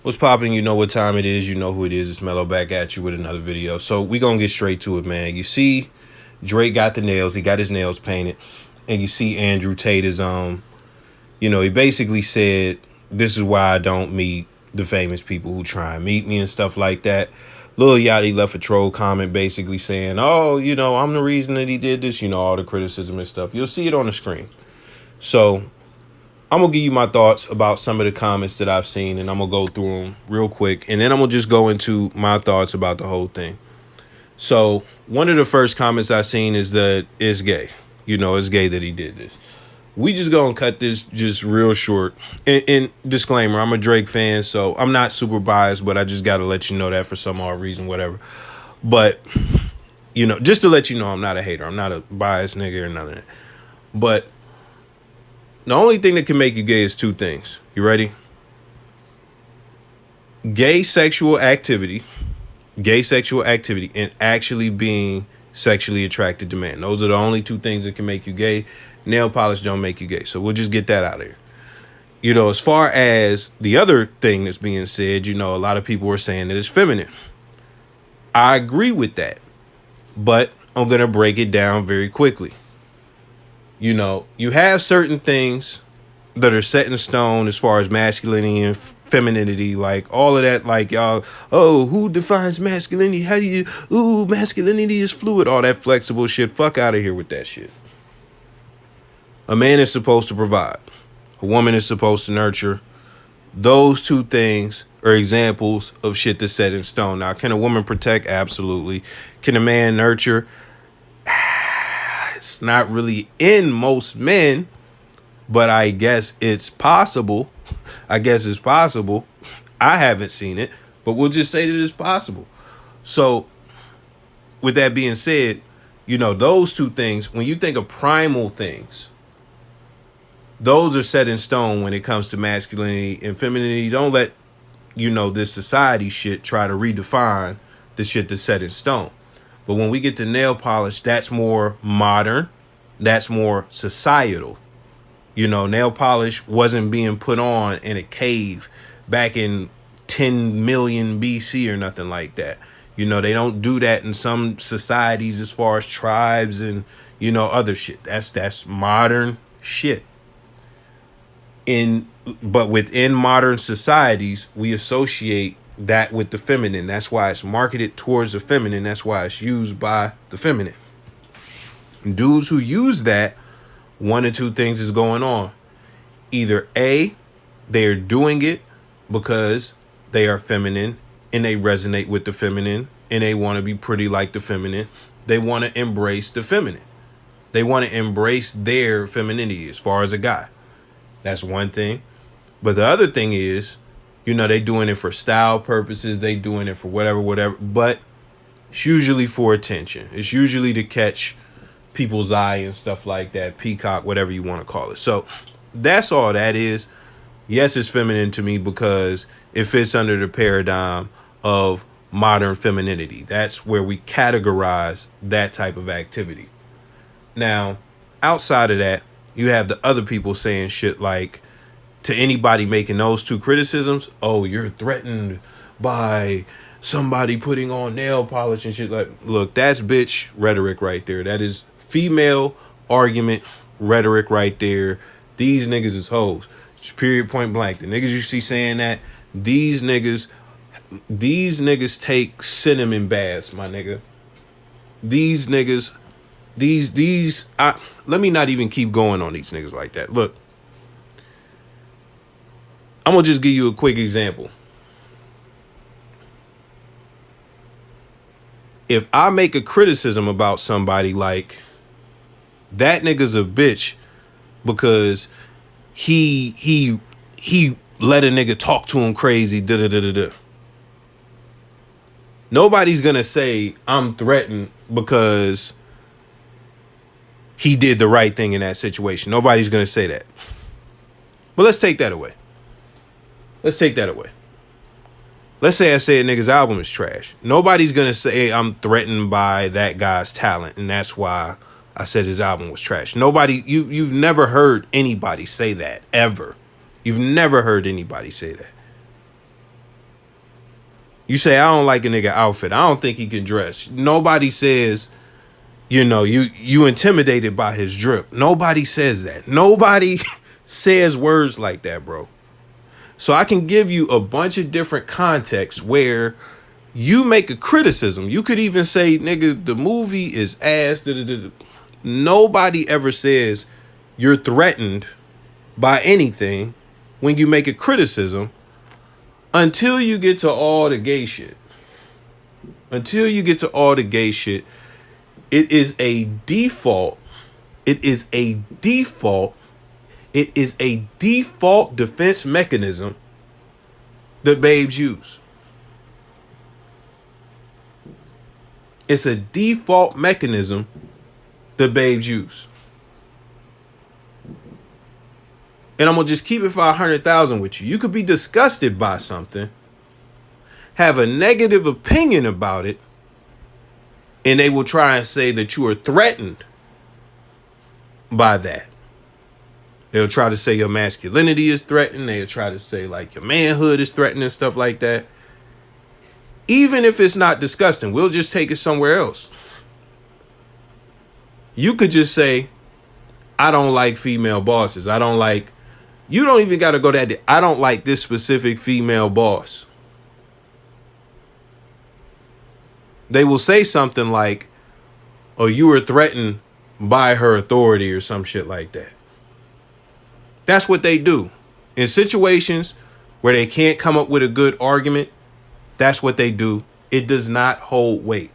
What's popping? You know what time it is. You know who it is. It's Mello back at you with another video. So we gonna get straight to it, man. You see, Drake got the nails. He got his nails painted, and you see Andrew Tate is he basically said, "This is why I don't meet the famous people who try and meet me and stuff like that." Lil Yachty left a troll comment basically saying, "Oh, I'm the reason that he did this." All the criticism and stuff. You'll see it on the screen. So I'm gonna give you my thoughts about some of the comments that I've seen, and I'm gonna go through them real quick, and then I'm gonna just go into my thoughts about the whole thing. So one of the first comments I seen is that it's gay. It's gay that he did this. We just gonna cut this just real short. And disclaimer, I'm a Drake fan, so I'm not super biased, but I just gotta let you know that for some odd reason, whatever. But just to let you know, I'm not a hater. I'm not a biased nigga or nothing. But the only thing that can make you gay is two things. You ready? Gay sexual activity, and actually being sexually attracted to men. Those are the only two things that can make you gay. Nail polish don't make you gay. So we'll just get that out of here. As far as the other thing that's being said, a lot of people are saying that it's feminine. I agree with that, but I'm going to break it down very quickly. You have certain things that are set in stone as far as masculinity and femininity, like all of that, like y'all, oh, who defines masculinity? How do you, masculinity is fluid, all that flexible shit. Fuck out of here with that shit. A man is supposed to provide. A woman is supposed to nurture. Those two things are examples of shit that's set in stone. Now, can a woman protect? Absolutely. Can a man nurture? It's not really in most men, but I guess it's possible. I haven't seen it, but we'll just say that it's possible. So with that being said, those two things, when you think of primal things, those are set in stone when it comes to masculinity and femininity. Don't let, this society shit try to redefine the shit that's set in stone. But when we get to nail polish, that's more modern. That's more societal. Nail polish wasn't being put on in a cave back in 10 million BC or nothing like that. They don't do that in some societies as far as tribes and, other shit. That's modern shit. But within modern societies, we associate that with the feminine. That's why it's marketed towards the feminine. That's why it's used by the feminine. Dudes who use that, one or two things is going on. Either A, they're doing it because they are feminine and they resonate with the feminine and they want to be pretty like the feminine. They want to embrace the feminine. They want to embrace their femininity as far as a guy. That's one thing. But the other thing is, they doing it for style purposes. They doing it for whatever. But it's usually for attention. It's usually to catch people's eye and stuff like that. Peacock, whatever you want to call it. So that's all that is. Yes, it's feminine to me because it fits under the paradigm of modern femininity. That's where we categorize that type of activity. Now, outside of that, you have the other people saying shit like, to anybody making those two criticisms, oh, you're threatened by somebody putting on nail polish and shit. Like, look, that's bitch rhetoric right there. That is female argument rhetoric right there. These niggas is hoes. Just period, point blank. The niggas you see saying that, these niggas take cinnamon baths, my nigga. These niggas, let me not even keep going on these niggas like that. Look, I'm gonna just give you a quick example. If I make a criticism about somebody like, that nigga's a bitch because he let a nigga talk to him crazy, da da da da da. Nobody's gonna say I'm threatened because he did the right thing in that situation. Nobody's gonna say that. But let's take that away. Let's say I say a nigga's album is trash. Nobody's gonna say I'm threatened by that guy's talent, and that's why I said his album was trash. Nobody, you've never heard anybody say that, ever. You've never heard anybody say that. You say, I don't like a nigga outfit. I don't think he can dress. Nobody says, you intimidated by his drip. Nobody says that. Nobody says words like that, bro. So I can give you a bunch of different contexts where you make a criticism. You could even say, nigga, the movie is ass. Nobody ever says you're threatened by anything when you make a criticism until you get to all the gay shit. Until you get to all the gay shit, it is a default. It is a default. It is a default defense mechanism that babes use. It's a default mechanism that babes use. And I'm going to just keep it 500,000 with you. You could be disgusted by something, have a negative opinion about it, and they will try and say that you are threatened by that. They'll try to say your masculinity is threatened. They'll try to say like your manhood is threatened and stuff like that. Even if it's not disgusting, we'll just take it somewhere else. You could just say, I don't like female bosses. You don't even got to go that deep. I don't like this specific female boss. They will say something like, oh, you were threatened by her authority or some shit like that. That's what they do. In situations where they can't come up with a good argument, that's what they do. It does not hold weight.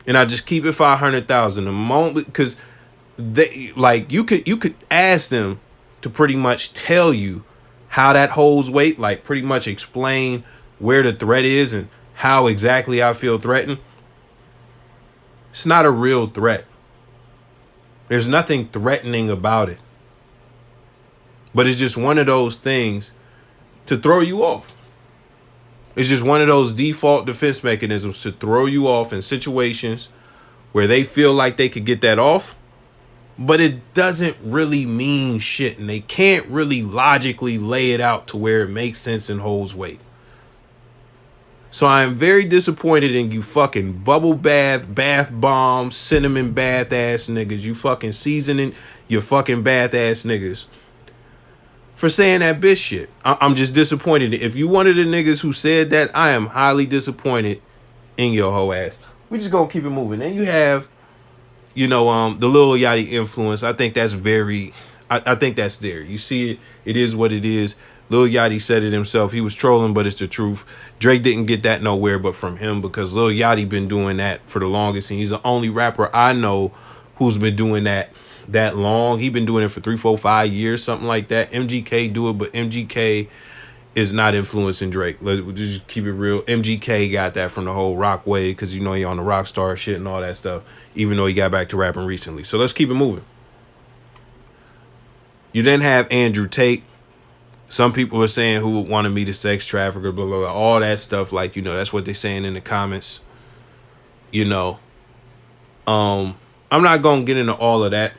And I just keep it 500,000 a moment, because they like you could ask them to pretty much tell you how that holds weight, like pretty much explain where the threat is and how exactly I feel threatened. It's not a real threat. There's nothing threatening about it. But it's just one of those things to throw you off. It's just one of those default defense mechanisms to throw you off in situations where they feel like they could get that off, but it doesn't really mean shit, and they can't really logically lay it out to where it makes sense and holds weight. So I am very disappointed in you fucking bubble bath bomb, cinnamon bath ass niggas. You fucking seasoning your fucking bath ass niggas for saying that bitch shit. I'm just disappointed. If you one of the niggas who said that, I am highly disappointed in your hoe ass. We just gonna keep it moving. Then you have, the Lil Yachty influence. I think that's I think that's there. You see it. It is what it is. Lil Yachty said it himself. He was trolling, but it's the truth. Drake didn't get that nowhere but from him, because Lil Yachty been doing that for the longest, and he's the only rapper I know who's been doing that long. He been doing it for 3, 4, 5 years, something like that. MGK do it, but MGK is not influencing Drake. Let's just keep it real. MGK got that from the whole rock wave, because he on the rock star shit and all that stuff, even though he got back to rapping recently. So let's keep it moving. You then have Andrew Tate. Some people are saying who wanted me to sex trafficker, blah, blah, blah, all that stuff. Like, that's what they're saying in the comments. I'm not going to get into all of that.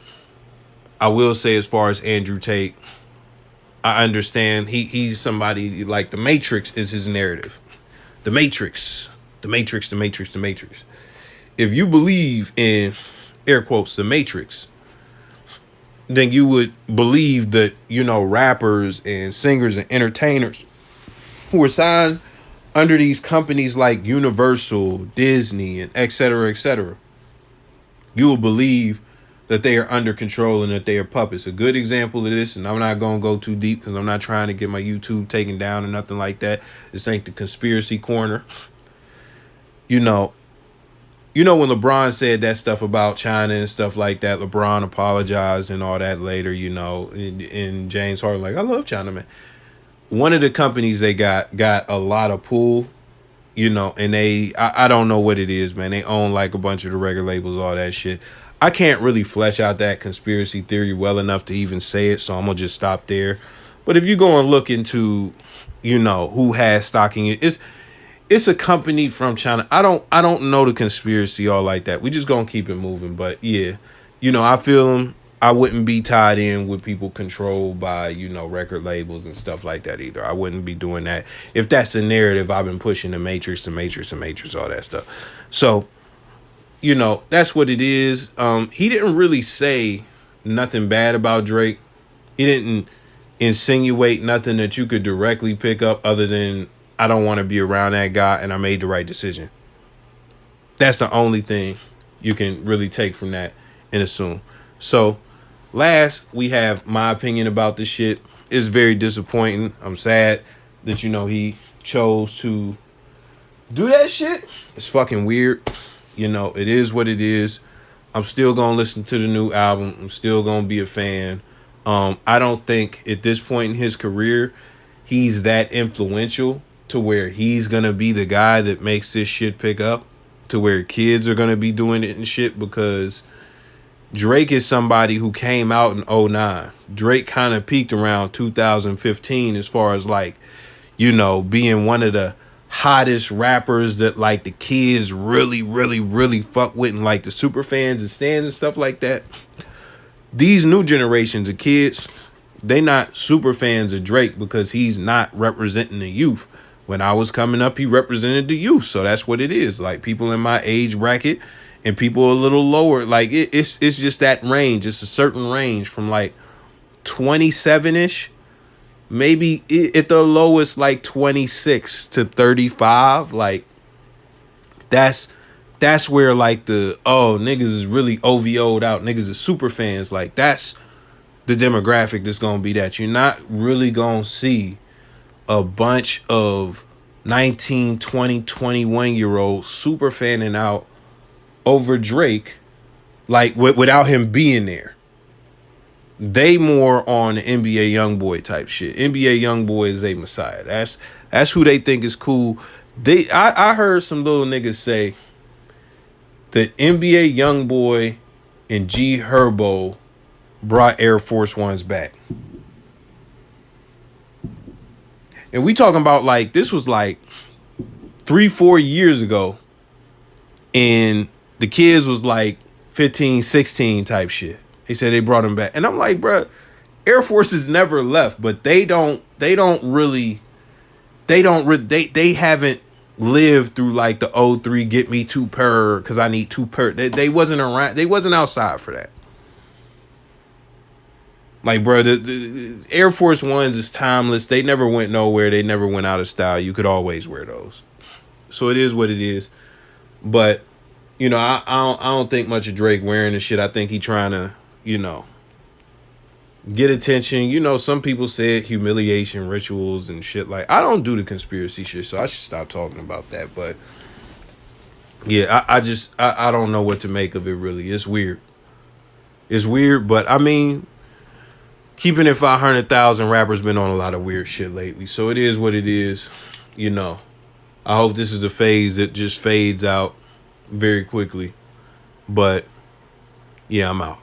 I will say, as far as Andrew Tate, I understand he's somebody like the Matrix is his narrative. The Matrix. If you believe in, air quotes, the Matrix, then you would believe that, rappers and singers and entertainers who are signed under these companies like Universal, Disney, and et cetera, you will believe that they are under control and that they are puppets. A good example of this, and I'm not going to go too deep because I'm not trying to get my YouTube taken down or nothing like that. This ain't the conspiracy corner. When LeBron said that stuff about China and stuff like that, LeBron apologized and all that later, and James Harden, like, I love China, man. One of the companies they got a lot of pull, and I don't know what it is, man. They own like a bunch of the record labels, all that shit. I can't really flesh out that conspiracy theory well enough to even say it, so I'm going to just stop there. But if you go and look into, who has stocking it, it's a company from China. I don't know the conspiracy all like that. We just gonna keep it moving. But yeah, I feel them. I wouldn't be tied in with people controlled by, you know, record labels and stuff like that either. I wouldn't be doing that. If that's the narrative I've been pushing, the Matrix, all that stuff. So, you know, that's what it is. He didn't really say nothing bad about Drake. He didn't insinuate nothing that you could directly pick up other than I don't want to be around that guy and I made the right decision. That's the only thing you can really take from that and assume. So, last, we have my opinion about this shit. It's very disappointing. I'm sad that, you know, he chose to do that shit. It's fucking weird. You know, it is what it is. I'm still gonna listen to the new album. I'm still gonna be a fan. I don't think at this point in his career he's that influential to where he's gonna be the guy that makes this shit pick up, to where kids are gonna be doing it and shit, because Drake is somebody who came out in 2009. Drake kind of peaked around 2015 as far as, like, you know, being one of the hottest rappers that, like, the kids really, really, really fuck with, and, like, the super fans and stands and stuff like that. These new generations of kids, they not super fans of Drake because he's not representing the youth. When I was coming up, he represented the youth. So that's what it is. Like, people in my age bracket and people a little lower, like, it's just that range. It's a certain range from, like, 27-ish, maybe at the lowest, like 26 to 35. Like, that's where, like, the, oh, niggas is really OVO'd out, niggas is super fans. Like, that's the demographic that's gonna be that. You're not really gonna see a bunch of 19, 20, 21-year-olds super fanning out over Drake, like, without him being there. They more on the NBA Youngboy type shit. NBA Youngboy is a messiah. That's who they think is cool. I heard some little niggas say that NBA Youngboy and G Herbo brought Air Force Ones back. And we talking about, like, this was like 3-4 years ago. And the kids was like 15, 16 type shit. He said they brought him back. And I'm like, bro, Air Forces never left, but they haven't lived through, like, the 03 get me 2 per because I need 2 per. They wasn't around. They wasn't outside for that. Like, bro, the Air Force Ones is timeless. They never went nowhere. They never went out of style. You could always wear those. So it is what it is. But, you know, I don't think much of Drake wearing this shit. I think he trying to, you know, get attention. You know, some people said humiliation rituals and shit. Like, I don't do the conspiracy shit, so I should stop talking about that. But yeah, I don't know what to make of it, really. It's weird. It's weird, but I mean, keeping it 500,000 rappers been on a lot of weird shit lately. So it is what it is. You know, I hope this is a phase that just fades out very quickly. But yeah, I'm out.